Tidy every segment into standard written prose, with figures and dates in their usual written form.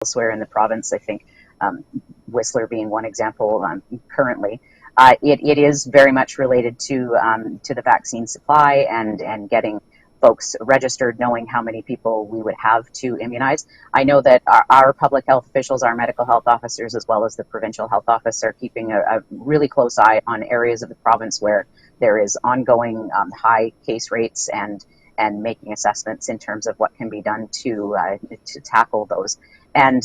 elsewhere in the province. I think Whistler being one example currently. It is very much related to the vaccine supply and getting folks registered, knowing how many people we would have to immunize. I know that our public health officials, our medical health officers, as well as the provincial health office, are keeping a really close eye on areas of the province where there is ongoing high case rates and making assessments in terms of what can be done to tackle those. And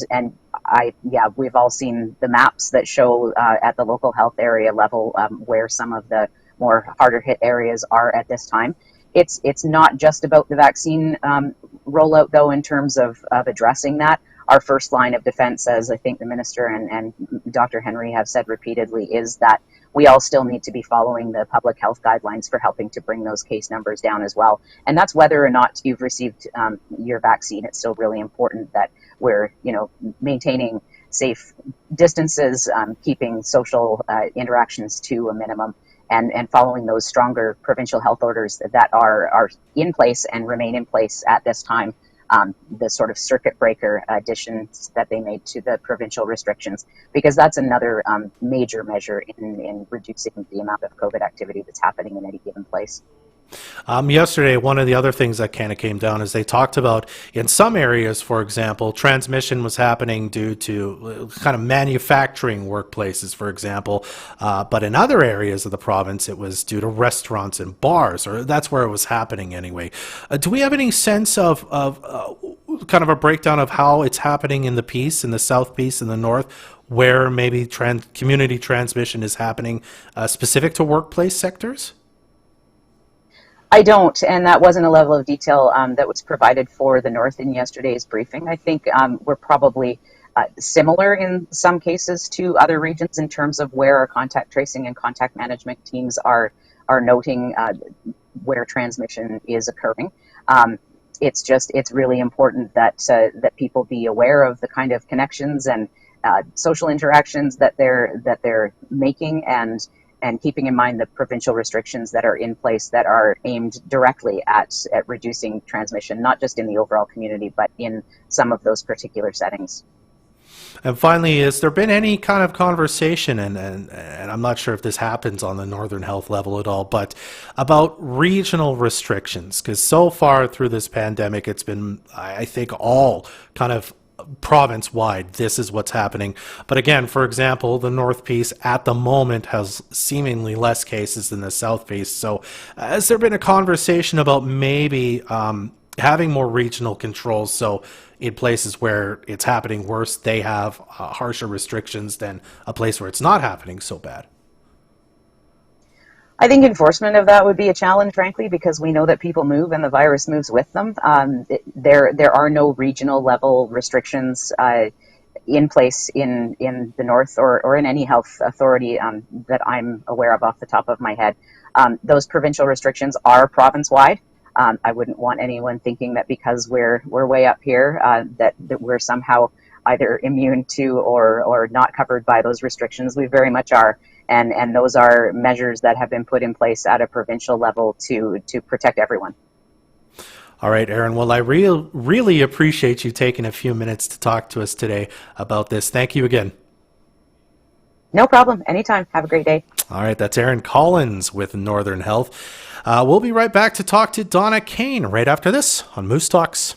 we've all seen the maps that show at the local health area level where some of the more harder hit areas are at this time. It's not just about the vaccine rollout, though, in terms of addressing that. Our first line of defense, as I think the Minister and Dr. Henry have said repeatedly, is that we all still need to be following the public health guidelines for helping to bring those case numbers down as well. And that's whether or not you've received your vaccine. It's still really important that we're, maintaining safe distances, keeping social interactions to a minimum, and following those stronger provincial health orders that are in place and remain in place at this time. The sort of circuit breaker additions that they made to the provincial restrictions, because that's another major measure in reducing the amount of COVID activity that's happening in any given place. Yesterday, one of the other things that kind of came down is they talked about in some areas, for example, transmission was happening due to kind of manufacturing workplaces, for example. But in other areas of the province, it was due to restaurants and bars, or that's where it was happening anyway. Do we have any sense of kind of a breakdown of how it's happening in the Peace, in the South Peace, in the North, where maybe community transmission is happening specific to workplace sectors? I don't, and that wasn't a level of detail that was provided for the North in yesterday's briefing. I think we're probably similar in some cases to other regions in terms of where our contact tracing and contact management teams are noting where transmission is occurring. It's really important that people be aware of the kind of connections and social interactions that they're making, and keeping in mind the provincial restrictions that are in place that are aimed directly at reducing transmission, not just in the overall community, but in some of those particular settings. And finally, has there been any kind of conversation, and I'm not sure if this happens on the Northern Health level at all, but about regional restrictions? Because so far through this pandemic, it's been, I think, all kind of province-wide, this is what's happening. But again, for example, the North Peace at the moment has seemingly less cases than the South Peace. So has there been a conversation about maybe having more regional controls, so in places where it's happening worse, they have harsher restrictions than a place where it's not happening so bad? I think enforcement of that would be a challenge, frankly, because we know that people move and the virus moves with them. There are no regional level restrictions in place in the North or in any health authority that I'm aware of off the top of my head. Those provincial restrictions are province-wide. I wouldn't want anyone thinking that because we're way up here that we're somehow either immune to or not covered by those restrictions. We very much are. And those are measures that have been put in place at a provincial level to protect everyone. All right, Erin. Well, I really appreciate you taking a few minutes to talk to us today about this. Thank you again. No problem. Anytime. Have a great day. All right, that's Erin Collins with Northern Health. We'll be right back to talk to Donna Kane right after this on Moose Talks.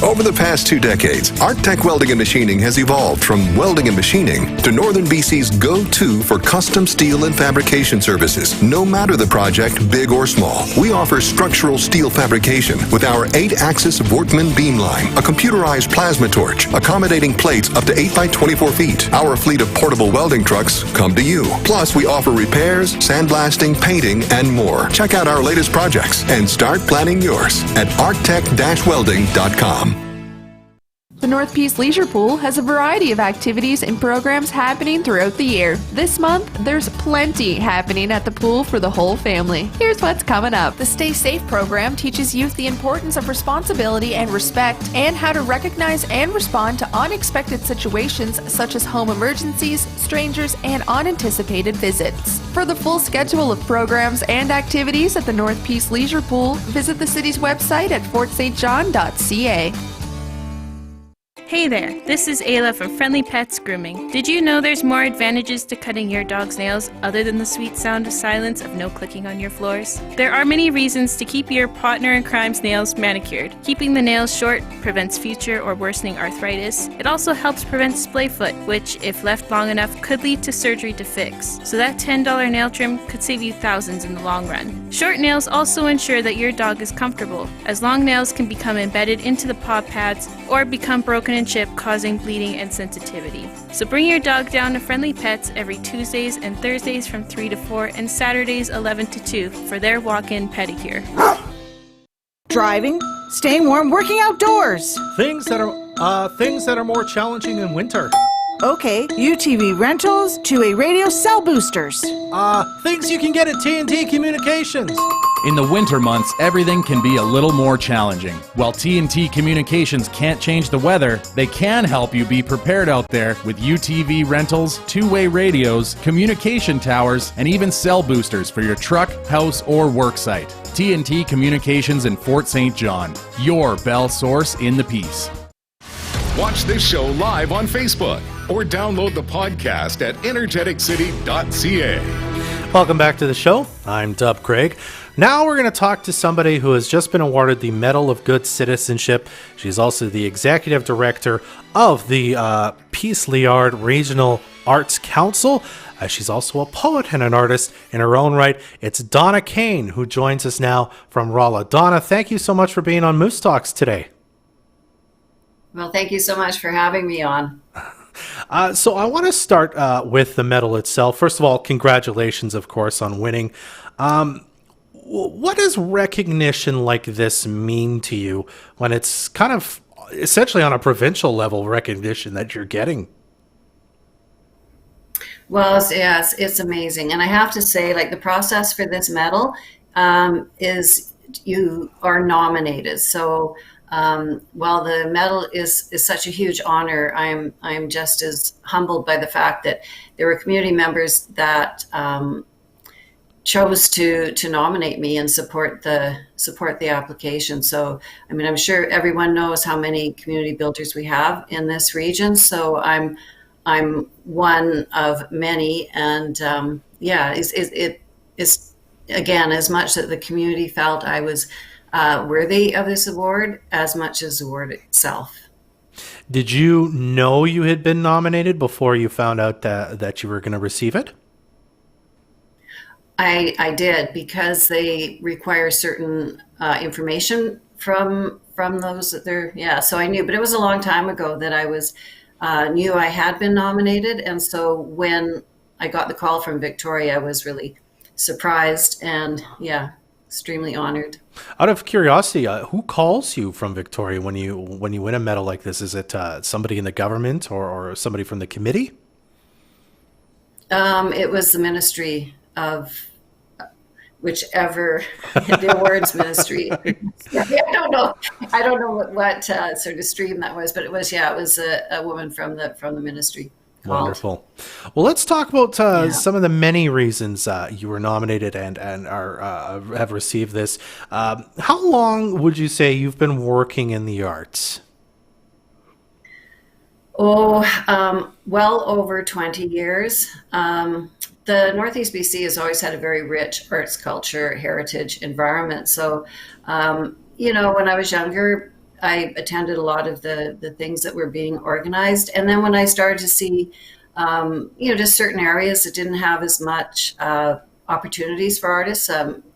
Over the past 2 decades, Arctech Welding and Machining has evolved from welding and machining to Northern BC's go-to for custom steel and fabrication services. No matter the project, big or small, we offer structural steel fabrication with our 8-axis Workman beam line, a computerized plasma torch, accommodating plates up to 8 by 24 feet. Our fleet of portable welding trucks come to you. Plus, we offer repairs, sandblasting, painting, and more. Check out our latest projects and start planning yours at arctech-welding.com. The North Peace Leisure Pool has a variety of activities and programs happening throughout the year. This month, there's plenty happening at the pool for the whole family. Here's what's coming up. The Stay Safe program teaches youth the importance of responsibility and respect, and how to recognize and respond to unexpected situations such as home emergencies, strangers, and unanticipated visits. For the full schedule of programs and activities at the North Peace Leisure Pool, visit the city's website at fortstjohn.ca. Hey there, this is Ayla from Friendly Pets Grooming. Did you know there's more advantages to cutting your dog's nails other than the sweet sound of silence of no clicking on your floors? There are many reasons to keep your partner in crime's nails manicured. Keeping the nails short prevents future or worsening arthritis. It also helps prevent splayfoot, which, if left long enough, could lead to surgery to fix. So that $10 nail trim could save you thousands in the long run. Short nails also ensure that your dog is comfortable, as long nails can become embedded into the paw pads or become broken and chipped, causing bleeding and sensitivity. So bring your dog down to Friendly Pets every Tuesdays and Thursdays from 3 to 4 and Saturdays 11 to 2 for their walk-in pedicure. Driving, staying warm, working outdoors. Things that are more challenging in winter. Okay, UTV rentals, two-way radio, cell boosters. Things you can get at T&T Communications. In the winter months, everything can be a little more challenging. While T&T Communications can't change the weather, they can help you be prepared out there with UTV rentals, two-way radios, communication towers, and even cell boosters for your truck, house, or work site. T&T Communications in Fort St. John, your Bell source in the Peace. Watch this show live on Facebook or download the podcast at energeticcity.ca. Welcome back to the show. I'm Dub Craig. Now we're going to talk to somebody who has just been awarded the Medal of Good Citizenship. She's also the executive director of the Peace Liard Regional Arts Council. She's also a poet and an artist in her own right. It's Donna Kane who joins us now from Rolla. Donna, thank you so much for being on Moose Talks today. Well, thank you so much for having me on. So I want to start with the medal itself. First of all, congratulations, of course, on winning. What does recognition like this mean to you when it's kind of essentially on a provincial level recognition that you're getting? Well, yes, it's amazing. And I have to say, like, the process for this medal is you are nominated. So while the medal is such a huge honor, I'm just as humbled by the fact that there were community members that chose to nominate me and support the application. So, I mean, I'm sure everyone knows how many community builders we have in this region. So I'm one of many, and it is again, as much that the community felt I was worthy of this award as much as the award itself. Did you know you had been nominated before you found out that you were going to receive it? I did, because they require certain information from those that they're, so I knew, but it was a long time ago that I was knew I had been nominated. And so when I got the call from Victoria, I was really surprised and extremely honored. Out of curiosity, who calls you from Victoria when you win a medal like this? Is it somebody in the government or somebody from the committee? It was the Ministry of whichever, the awards ministry. I don't know what sort of stream that was, but it was a woman from the ministry. Wonderful. Well, let's talk about some of the many reasons you were nominated and have received this. How long would you say you've been working in the arts? Well over 20 years. The Northeast BC has always had a very rich arts, culture, heritage environment. So, when I was younger, I attended a lot of the things that were being organized. And then when I started to see, just certain areas that didn't have as much opportunities for artists,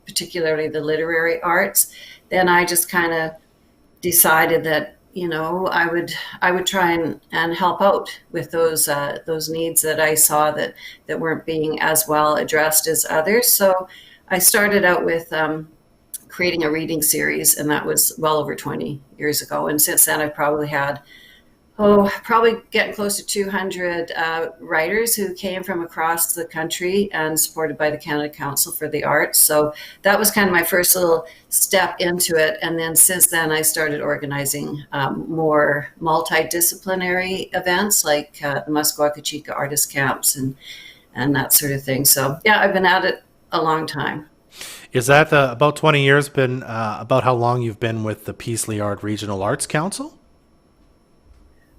particularly the literary arts, then I just kind of decided that, I would try and help out with those needs that I saw that weren't being as well addressed as others. So I started out with creating a reading series, and that was well over 20 years ago. And since then, I've probably had, getting close to 200 writers who came from across the country and supported by the Canada Council for the Arts. So that was kind of my first little step into it. And then since then, I started organizing more multidisciplinary events like the Musqueam Artist Camps and that sort of thing. So I've been at it a long time. Is that about 20 years been about how long you've been with the Peace Liard Regional Arts Council?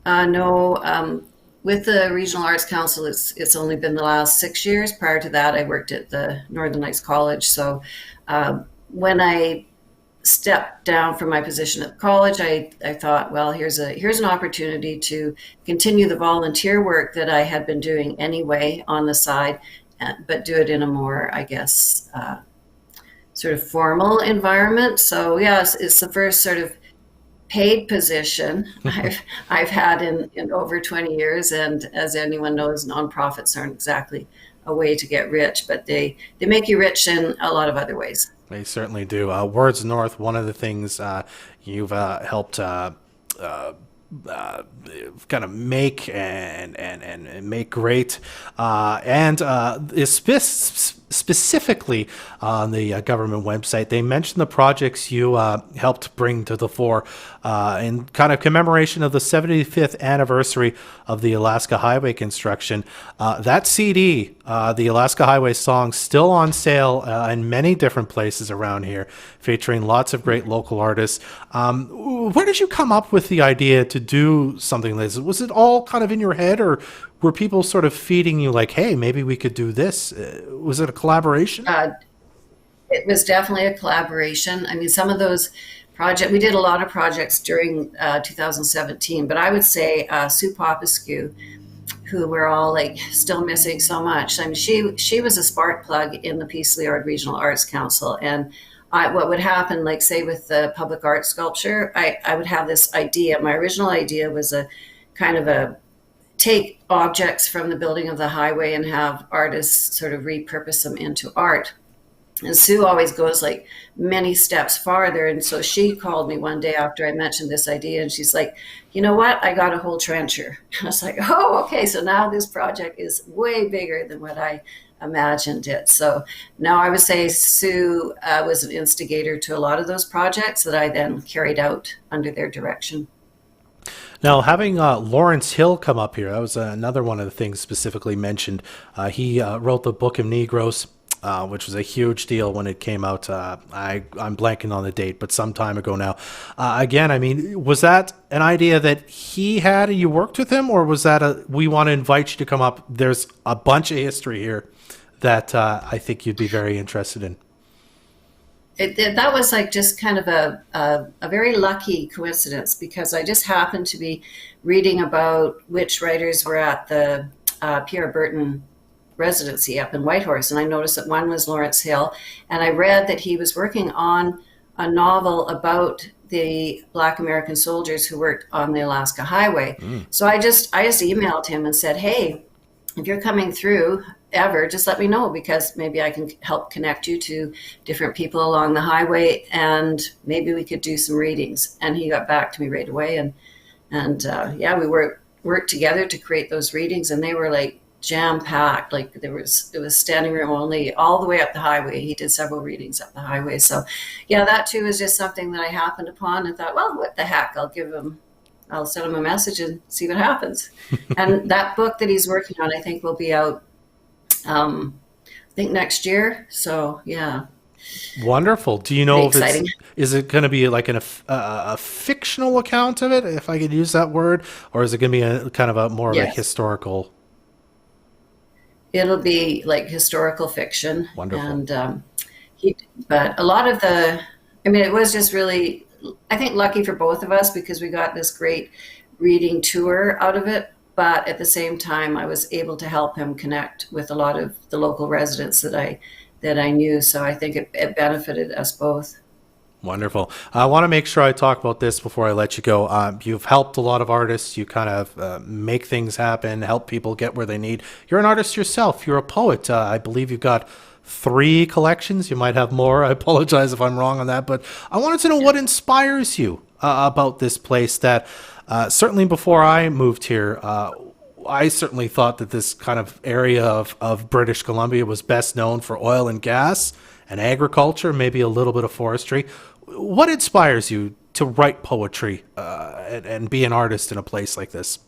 No, with the Regional Arts Council, it's only been the last 6 years. Prior to that, I worked at the Northern Lights College. So when I stepped down from my position at college, I thought, well, here's an opportunity to continue the volunteer work that I had been doing anyway on the side, but do it in a more, I guess, sort of formal environment. So yes, it's the first sort of paid position I've had in over 20 years. And as anyone knows, nonprofits aren't exactly a way to get rich, but they make you rich in a lot of other ways. They certainly do. Words North, one of the things you've helped kind of make and make great, and is specifically on the government website. They mentioned the projects you helped bring to the fore in kind of commemoration of the 75th anniversary of the Alaska Highway construction. That CD, the Alaska Highway song, still on sale in many different places around here, featuring lots of great local artists. Where did you come up with the idea to do something like this? Was it all kind of in your head, or were people sort of feeding you like, hey, maybe we could do this? Was it a collaboration? It was definitely a collaboration. I mean, some of those projects, we did a lot of projects during 2017, but I would say Sue Popescu, who we're all like still missing so much. I mean, she was a spark plug in the Peace Liard Regional Arts Council. And what would happen, like say with the public art sculpture, I would have this idea. My original idea was a kind of a take objects from the building of the highway and have artists sort of repurpose them into art. And Sue always goes like many steps farther. And so she called me one day after I mentioned this idea, and she's like, you know what? I got a whole trencher. I was like, oh, okay. So now this project is way bigger than what I imagined it. So now I would say Sue was an instigator to a lot of those projects that I then carried out under their direction. Now, having Lawrence Hill come up here, that was another one of the things specifically mentioned. He wrote the Book of Negroes, which was a huge deal when it came out. I'm blanking on the date, but some time ago now. Again, I mean, was that an idea that he had and you worked with him, or was that we want to invite you to come up? There's a bunch of history here that I think you'd be very interested in. That was like just kind of a very lucky coincidence, because I just happened to be reading about which writers were at the Pierre Burton residency up in Whitehorse, and I noticed that one was Lawrence Hill, and I read that he was working on a novel about the Black American soldiers who worked on the Alaska Highway. So I just emailed him and said, hey, if you're coming through ever, just let me know, because maybe I can help connect you to different people along the highway, and maybe we could do some readings. And he got back to me right away, and we worked together to create those readings, and they were like jam-packed. Like it was standing room only all the way up the highway. He did several readings up the highway. So yeah, that too is just something that I happened upon and thought, well, what the heck, I'll send him a message and see what happens. And that book that he's working on, I think will be out I think next year. So yeah. Wonderful. Do you know if is it going to be like a fictional account of it, if I could use that word, or is it going to be a kind of a more of a historical? It'll be like historical fiction. Wonderful. And but a lot of it was just really, I think, lucky for both of us, because we got this great reading tour out of it. But at the same time, I was able to help him connect with a lot of the local residents that I knew. So I think it benefited us both. Wonderful. I want to make sure I talk about this before I let you go. You've helped a lot of artists. You kind of make things happen, help people get where they need. You're an artist yourself. You're a poet. I believe you've got 3 collections. You might have more. I apologize if I'm wrong on that. But I wanted to know what inspires you about this place that certainly before I moved here, I certainly thought that this kind of area of British Columbia was best known for oil and gas and agriculture, maybe a little bit of forestry. What inspires you to write poetry and be an artist in a place like this?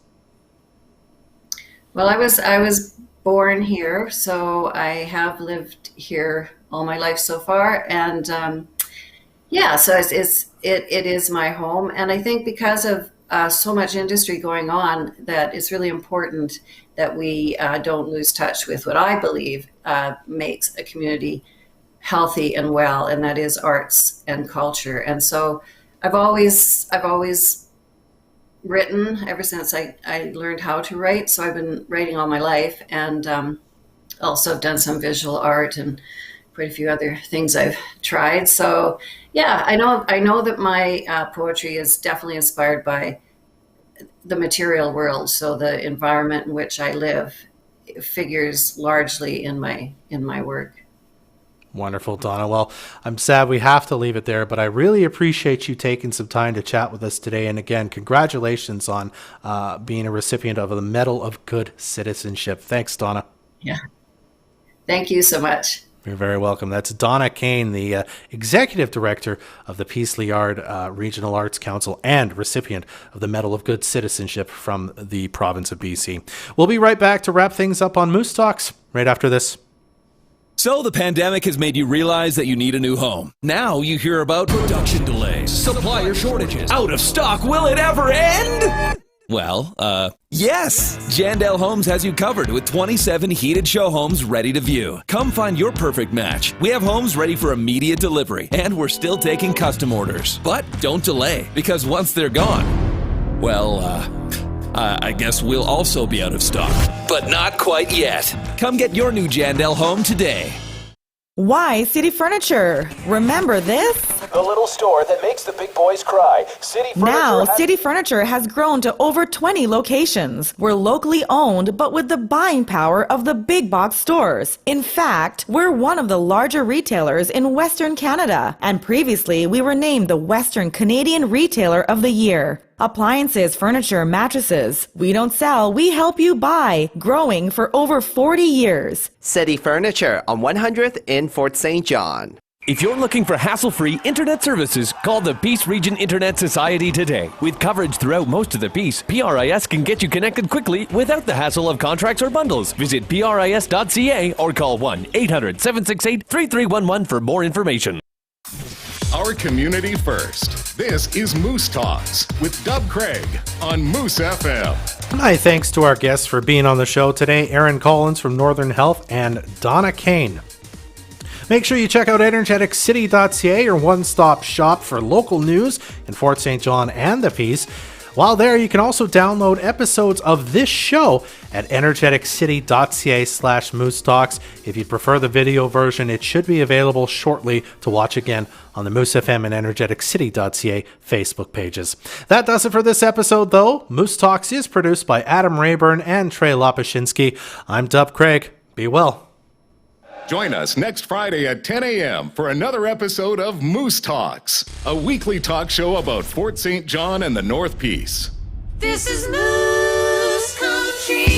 Well, I was born here, so I have lived here all my life so far, and so it is my home. And I think because of so much industry going on that it's really important that we don't lose touch with what I believe makes a community healthy and well, and that is arts and culture. And so I've always written ever since I learned how to write. So I've been writing all my life, and also have done some visual art and quite a few other things I've tried. So yeah, I know that my poetry is definitely inspired by the material world. So the environment in which I live figures largely in my work. Wonderful, Donna. Well, I'm sad we have to leave it there, but I really appreciate you taking some time to chat with us today. And again, congratulations on being a recipient of the Medal of Good Citizenship. Thanks, Donna. Yeah. Thank you so much. You're very welcome. That's Donna Kane, the Executive Director of the Peace Liard Regional Arts Council and recipient of the Medal of Good Citizenship from the province of BC. We'll be right back to wrap things up on Moose Talks right after this. So the pandemic has made you realize that you need a new home. Now you hear about production delays, supplier shortages, out of stock. Will it ever end? Well, yes. Jandel Homes has you covered with 27 heated show homes ready to view. Come find your perfect match. We have homes ready for immediate delivery, and we're still taking custom orders. But don't delay, because once they're gone, well, I guess we'll also be out of stock. But not quite yet. Come get your new Jandel home today. Why City Furniture? Remember this? The little store that makes the big boys cry. City Furniture has grown to over 20 locations. We're locally owned, but with the buying power of the big box stores. In fact, we're one of the larger retailers in Western Canada, and previously we were named the Western Canadian Retailer of the Year. Appliances, furniture, mattresses. We don't sell, we help you buy. Growing for over 40 years. City Furniture on 100th in Fort St. John. If you're looking for hassle-free internet services, call the Peace Region Internet Society today. With coverage throughout most of the Peace, PRIS can get you connected quickly without the hassle of contracts or bundles. Visit PRIS.ca or call 1-800-768-3311 for more information. Our community first. This is Moose Talks with Dub Craig on Moose FM. My thanks to our guests for being on the show today, Aaron Collins from Northern Health and Donna Kane. Make sure you check out energeticcity.ca, your one-stop shop for local news in Fort St. John and the Peace. While there, you can also download episodes of this show at energeticcity.ca/Moose Talks. If you prefer the video version, it should be available shortly to watch again on the Moose FM and energeticcity.ca Facebook pages. That does it for this episode, though. Moose Talks is produced by Adam Rayburn and Trey Lopashinsky. I'm Dub Craig. Be well. Join us next Friday at 10 a.m. for another episode of Moose Talks, a weekly talk show about Fort St. John and the North Peace. This is Moose Country.